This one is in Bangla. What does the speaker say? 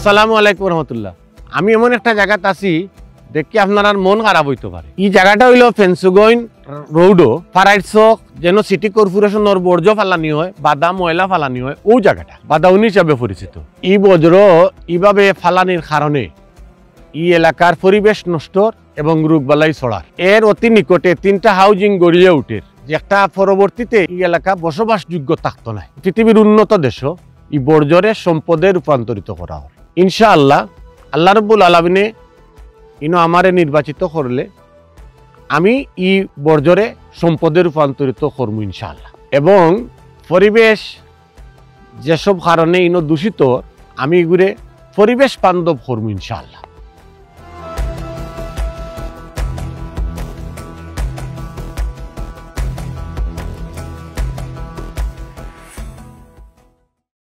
আসসালামু আলাইকুম রহমতুল্লাহ। আমি এমন একটা জায়গাতে আছি দেখি আপনার মন খারাপ হইতে পারে। এই জায়গাটা হইল ফেন্সুগইন রোডও ফারাইট চক যেন সিটি কর্পোরেশনের বর্জ্য ফালানি হয়, বাদা ময়লা ফালানি হয়, ও জায়গাটা বাদাউন হিসাবে পরিচিত। এই বজ্র এইভাবে ফালানির কারণে এই এলাকার পরিবেশ নষ্ট এবং রোগবালাই ছড়ার। এর অতি নিকটে 3টা হাউজিং গড়িয়ে উঠে, যেটা পরবর্তীতে এই এলাকা বসবাসযোগ্য থাকতো না। পৃথিবীর উন্নত দেশও এই বর্জ্যরে সম্পদে রূপান্তরিত করা হয়। ইনশাআল্লাহ আল্লাহ রাব্বুল আলামিনে ইনো আমারে নির্বাচিত করলে আমি এই বর্জ্যরে সম্পদে রূপান্তরিত করবো ইনশাআল্লাহ। এবং পরিবেশ যেসব কারণে ইনো দূষিত আমি এগুলো পরিবেশ বান্ধব করবো ইনশাআল্লাহ।